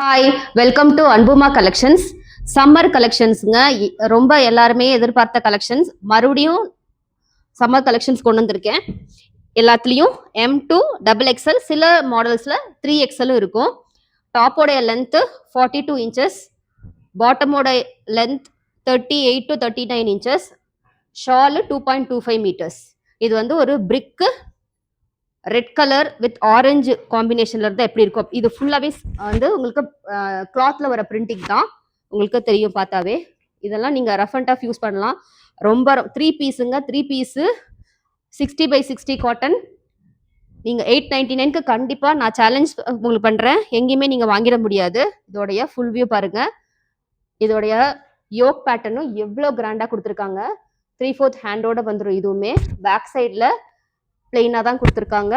Hi, welcome to Anbuma collections. Summer கலெக்ஷன்ஸுங்க. ரொம்ப எல்லாருமே எதிர்பார்த்த கலெக்ஷன்ஸ். மறுபடியும் சம்மர் கலெக்ஷன்ஸ் கொண்டு வந்திருக்கேன். எல்லாத்துலேயும் M2 XXL, சில மாடல்ஸில் 3XL இருக்கும். டாப்போடைய லென்த்து 42 இன்ச்சஸ், பாட்டமோட length 38 to 39 inches, shawl 2.25 metres. இது வந்து ஒரு பிரிக்கு ரெட் கலர் வித் ஆரஞ்சு காம்பினேஷன்ல இருந்தா எப்படி இருக்கும். இது ஃபுல்லாவே வந்து உங்களுக்கு கிளாத்ல வர பிரிண்டிங் தான். உங்களுக்கு தெரியும் பார்த்தாவே. இதெல்லாம் நீங்க ரஃப் அண்ட் டஃப் யூஸ் பண்ணலாம். ரொம்ப 3 பீஸுங்க. 3 பீஸு 60x60 காட்டன். நீங்க 899க்கு கண்டிப்பா நான் சேலஞ்ச் உங்களுக்கு பண்றேன். எங்கேயுமே நீங்க வாங்கிட முடியாது. இதோடைய ஃபுல் வியூ பாருங்க. இதோடைய யோக் பேட்டர்னும் எவ்வளோ கிராண்டா கொடுத்துருக்காங்க. 3/4 ஹேண்டோட வந்துடும். இதுவுமே பேக் சைட்ல பிளெயினாக தான் கொடுத்துருக்காங்க.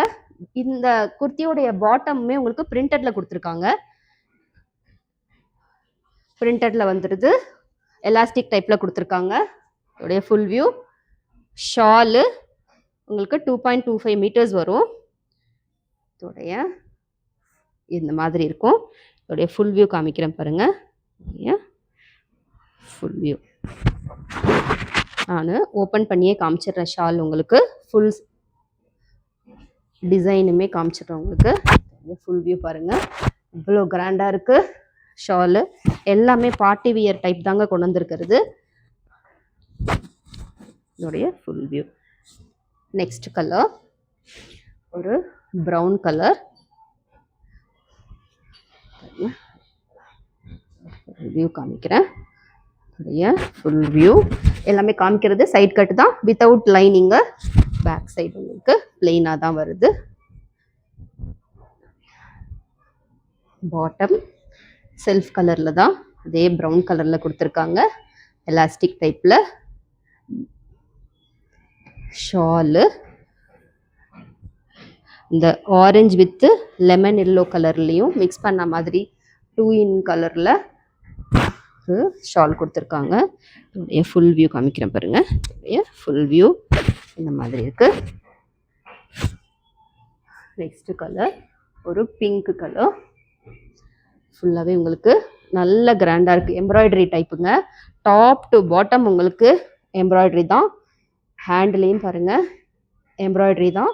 இந்த குர்த்தியோடைய பாட்டமுமே உங்களுக்கு பிரிண்டட்ல கொடுத்துருக்காங்க. பிரிண்டட்ல வந்துடுது. எலாஸ்டிக் டைப்ல கொடுத்துருக்காங்க. இதோடைய ஃபுல் வியூ. ஷாலு உங்களுக்கு 2.25 மீட்டர்ஸ் வரும். இதோடைய இந்த மாதிரி இருக்கும். இதோடைய ஃபுல் வியூ காமிக்கிறேன் பாருங்க. ஃபுல் வியூ நான் ஓப்பன் பண்ணியே காமிச்சிடுறேன். ஷால் உங்களுக்கு ஃபுல் டிசைனுமே காமிச்சிடுறேன் உங்களுக்கு. ஃபுல் வியூ பாருங்க. இவ்வளோ கிராண்டா இருக்கு. ஷாலு எல்லாமே பார்ட்டி வியர் டைப் தாங்க கொண்டு வந்திருக்கிறது. இதோடைய ஃபுல் வியூ. நெக்ஸ்ட் கலர் ஒரு ப்ரௌன் கலர். வியூ காமிக்கிறேன். ஃபுல் வியூ எல்லாமே காமிக்கிறது சைட் கட் தான், வித்தவுட் லைனிங்கு. பேக் சைடு உங்களுக்கு பிளெயினாக தான் வருது. பாட்டம் செல்ஃப் கலரில் தான், அதே ப்ரௌன் கலரில் கொடுத்துருக்காங்க. எலாஸ்டிக் டைப்பில். ஷாலு இந்த ஆரஞ்சு வித்து லெமன் எல்லோ கலர்லேயும் மிக்ஸ் பண்ண மாதிரி 2 in கலரில் ஷால் கொடுத்துருக்காங்க. ஃபுல் வியூ காமிக்கிறேன் பாருங்க. ஃபுல் வியூ இந்த மாதிரி இருக்கு. நெக்ஸ்ட் கலர் ஒரு பிங்க் கலர். ஃபுல்லாகவே உங்களுக்கு நல்ல கிராண்டாக இருக்குது. எம்ப்ராய்டரி டைப்புங்க. டாப் டு பாட்டம் உங்களுக்கு எம்ப்ராய்டரி தான். ஹேண்ட்லேயும் பாருங்கள் எம்ப்ராய்டரி தான்.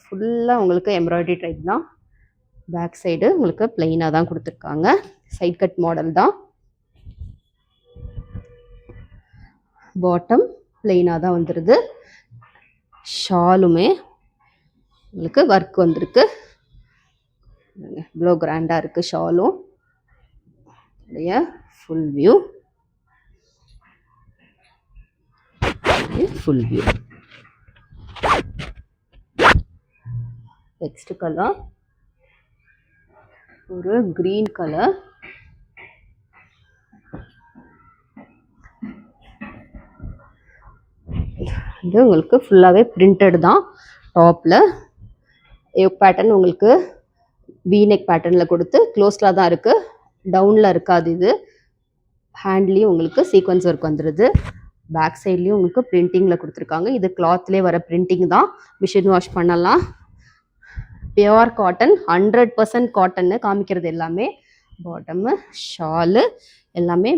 ஃபுல்லாக உங்களுக்கு எம்ப்ராய்டரி டைப் தான். பேக் சைடு உங்களுக்கு பிளெயினாக தான் கொடுத்துருக்காங்க. சைட் கட் மாடல் தான். பாட்டம் பிளெயினாக தான் வந்துடுது. ஷாலுமே உங்களுக்கு ஒர்க் வந்திருக்கு. இவ்வளோ கிராண்டாக இருக்குது ஷாலும். Full view. Full view. Next colour ஒரு கிரீன் கலர். இது உங்களுக்கு ஃபுல்லாகவே பிரிண்டட் தான். டாப்பில் பேட்டர்ன் உங்களுக்கு வீநெக் பேட்டர்னில் கொடுத்து க்ளோஸ்டாக தான் இருக்குது, டவுனில் இருக்காது. இது ஹேண்ட்லேயும் உங்களுக்கு சீக்வன்ஸ் ஒர்க் வந்துடுது. பேக் சைட்லேயும் உங்களுக்கு பிரிண்டிங்கில் கொடுத்துருக்காங்க. இது கிளாத்லேயே வர பிரிண்டிங் தான். மிஷின் வாஷ் பண்ணலாம். பியோர் காட்டன், 100% காட்டன்னு காமிக்கிறது எல்லாமே. பாட்டமு ஷாலு எல்லாமே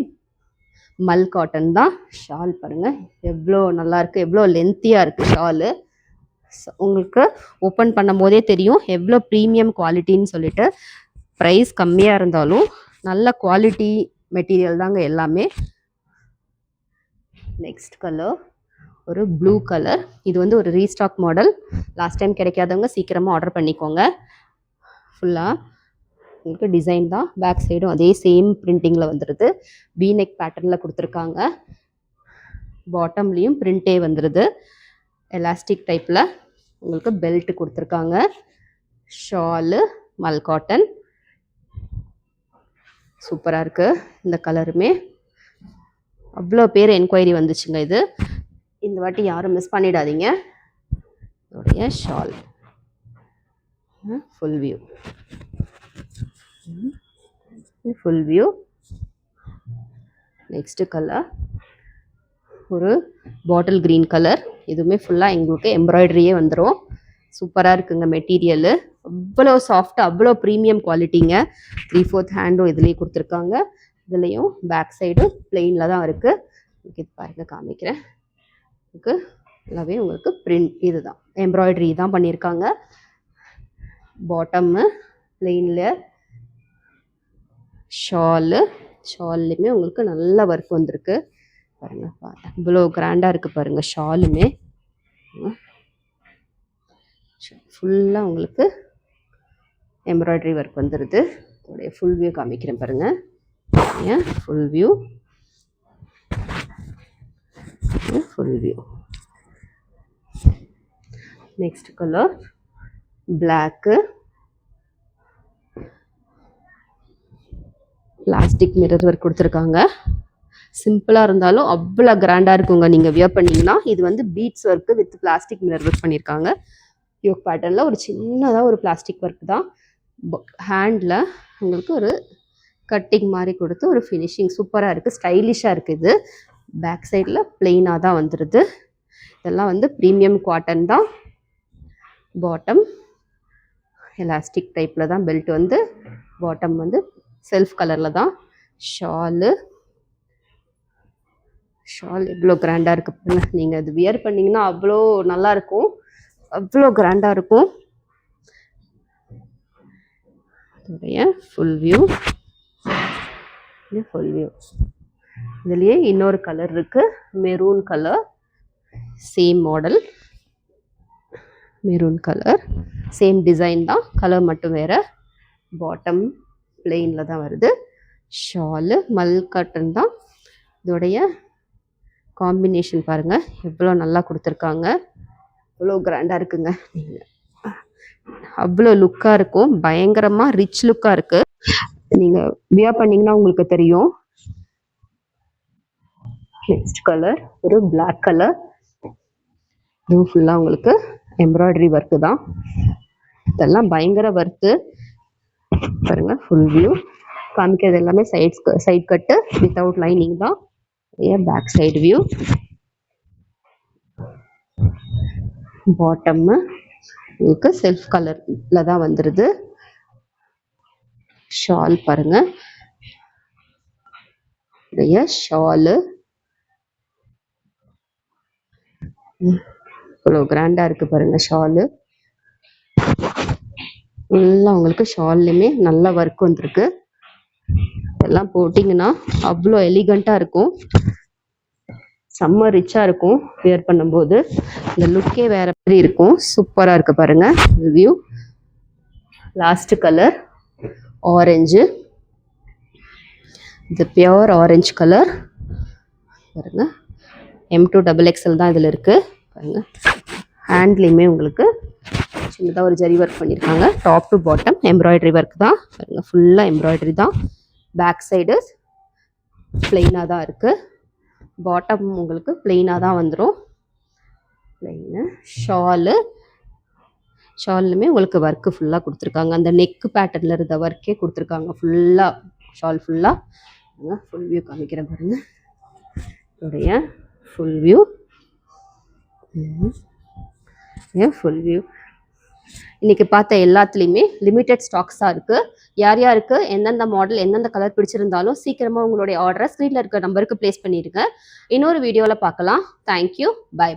மல் காட்டன் தான். ஷால் பாருங்கள் எவ்வளோ நல்லாயிருக்கு, எவ்வளோ லென்த்தியாக இருக்குது ஷாலு. உங்களுக்கு ஓப்பன் பண்ணும் போதே தெரியும் எவ்வளோ ப்ரீமியம் குவாலிட்டின்னு சொல்லிட்டு. ப்ரைஸ் கம்மியாக இருந்தாலும் நல்ல குவாலிட்டி மெட்டீரியல் தாங்க எல்லாமே. நெக்ஸ்ட் கலர் ஒரு ப்ளூ கலர். இது வந்து ஒரு ரீஸ்டாக் மாடல். லாஸ்ட் டைம் கிடைக்காதவங்க சீக்கிரமாக ஆர்டர் பண்ணிக்கோங்க. ஃபுல்லாக உங்களுக்கு டிசைன் தான். பேக் சைடும் அதே சேம் பிரிண்டிங்கில் வந்துடுது. வீநெக் பேட்டர்னில் கொடுத்துருக்காங்க. பாட்டம்லேயும் பிரிண்டே வந்துடுது. எலாஸ்டிக் டைப்பில் உங்களுக்கு பெல்ட் கொடுத்துருக்காங்க. ஷாலு மல் காட்டன். சூப்பராக இருக்குது இந்த கலருமே. அவ்வளோ பேர் என்கொயரி வந்துச்சுங்க. இது இந்த வாட்டி யாரும் மிஸ் பண்ணிடாதீங்க. இதோடைய shawl full view. Full view. Next colour ஒரு பாட்டில் கிரீன் கலர். இதுவுமே ஃபுல்லாக எங்களுக்கு எம்ப்ராய்டரியே வந்துடும். சூப்பராக இருக்குங்க மெட்டீரியலு. அவ்வளோ சாஃப்டாக அவ்வளோ ப்ரீமியம் குவாலிட்டிங்க. 3/4 ஹேண்டும் இதுலேயே கொடுத்துருக்காங்க. இதுலேயும் பேக் சைடு பிளெயினில் தான் இருக்குது. இது பாருங்கள் காமிக்கிறேன். உங்களுக்கு நல்லாவே உங்களுக்கு பிரிண்ட் இதுதான் எம்ப்ராய்டரி தான் பண்ணியிருக்காங்க. பாட்டம்மு பிளெயினில், ஷால்லையுமே உங்களுக்கு நல்ல ஒர்க் வந்திருக்கு பாருங்க. இவ்வளோ கிராண்டாக இருக்குது பாருங்கள். ஷாலுமே ஃபுல்லாக உங்களுக்கு எம்ப்ராய்டரி ஒர்க் வந்துடுது. அதோடைய ஃபுல் வியூ காமிக்கிறேன் பாருங்கள். Full view next colour block. Plastic mirror work கொடுத்துருக்காங்க. சிம்பிளாக இருந்தாலும் அவ்வளோ கிராண்டாக இருக்குங்க நீங்கள் வியர் பண்ணிங்கன்னா. இது வந்து beads work with plastic mirror work பண்ணியிருக்காங்க. யோக் பேட்டர்னில் ஒரு சின்னதாக ஒரு பிளாஸ்டிக் ஒர்க் தான். ஹேண்டில் உங்களுக்கு ஒரு கட்டிங் மாதிரி கொடுத்து ஒரு ஃபினிஷிங் சூப்பராக இருக்குது. ஸ்டைலிஷாக இருக்குது. இது பேக் சைடில் பிளெயினாக தான் வந்துடுது. இதெல்லாம் வந்து ப்ரீமியம் காட்டன் தான். பாட்டம் எலாஸ்டிக் டைப்பில் தான். பெல்ட் வந்து பாட்டம் வந்து செல்ஃப் கலரில் தான். ஷால் எவ்வளோ கிராண்டாக இருக்குது. நீங்கள் அது வியர் பண்ணிங்கன்னா அவ்வளோ நல்லாயிருக்கும். அவ்வளோ கிராண்டாக இருக்கும். அதோடைய ஃபுல் வியூ இதுலேயே இன்னொரு கலர் இருக்குது. Maroon colour. Same model maroon colour. Same design தான். கலர் மட்டும் வேறு. பாட்டம் பிளெயினில் தான் வருது. ஷாலு மல் காட்டன் தான். இதோடைய காம்பினேஷன் பாருங்கள் எவ்வளோ நல்லா கொடுத்துருக்காங்க. அவ்வளோ கிராண்டாக இருக்குங்க. அவ்வளோ லுக்காக இருக்கும். பயங்கரமாக ரிச் லுக்காக இருக்குது. நீங்கள் வியர் பண்ணிங்கன்னா உங்களுக்கு தெரியும். நெக்ஸ்ட் கலர் ஒரு பிளாக் கலர். இது ஃபுல்லாக உங்களுக்கு எம்ப்ராய்டரி ஒர்க்கு தான். இதெல்லாம் பயங்கர ஒர்க்கு பாருங்கள். ஃபுல் வியூ காமிக்கிறது எல்லாமே சைட் கட்டு வித்தவுட் லைனிங் தான். Back side view. பாட்டம்மு உங்களுக்கு செல்ஃப் கலரில் தான் வந்துடுது. ஷால் பாருங்க. ஷாலு இவ்வளோ கிராண்டாக இருக்குது பாருங்கள். ஷாலு ஃபுல்லாக உங்களுக்கு ஷால்லையுமே நல்ல ஒர்க் வந்துருக்கு. இதெல்லாம் போட்டிங்கன்னா அவ்வளோ எலிகண்ட்டாக இருக்கும். செம்ம ரிச்சாக இருக்கும் வியர் பண்ணும்போது. இந்த லுக்கே வேறு மாதிரி இருக்கும். சூப்பராக இருக்குது பாருங்கள். View last colour orange. இது பியோர் ஆரஞ்சு கலர் பாருங்கள். M2XXL தான் இதில் இருக்குது பாருங்கள். ஹேண்ட்லேயுமே உங்களுக்கு சின்னதாக ஒரு ஜரி ஒர்க் பண்ணியிருக்காங்க. Top to bottom embroidery work தான் பாருங்கள். ஃபுல்லாக எம்ப்ராய்டரி தான். பேக் சைடு பிளெயினாக தான் இருக்குது. பாட்டம் உங்களுக்கு பிளெயினாக தான் வந்துடும். பிளெயினு ஷாலுமே உங்களுக்கு ஒர்க்கு ஃபுல்லாக கொடுத்துருக்காங்க. அந்த நெக்கு பேட்டர்னில் இருந்த ஒர்க்கே கொடுத்துருக்காங்க ஃபுல்லாக. ஷால் ஃபுல்லாக ஃபுல் வியூ காமிக்கிறேன் பாருங்கள். இதோடைய ஃபுல் வியூ இன்றைக்கி பார்த்த எல்லாத்துலேயுமே லிமிட்டட் ஸ்டாக்ஸாக இருக்குது. யார் யாருக்கு எந்தெந்த மாடல் எந்தெந்த கலர் பிடிச்சிருந்தாலும் சீக்கிரமாக உங்களுடைய ஆர்டரை ஸ்க்ரீனில் இருக்க நம்பருக்கு ப்ளேஸ் பண்ணிடுங்க. இன்னொரு வீடியோவில் பார்க்கலாம். தேங்க்யூ. பை.